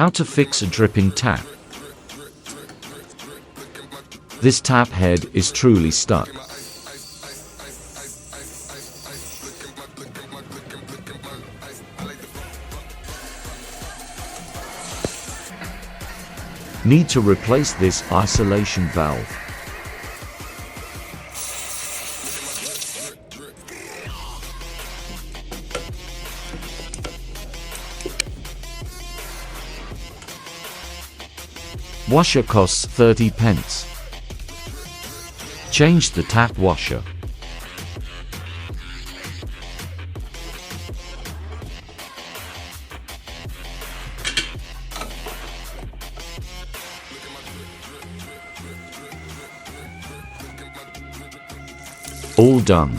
How to fix a dripping tap. This tap head is truly stuck. Need to replace this isolation valve. Washer costs 30 pence. Change the tap washer. All done.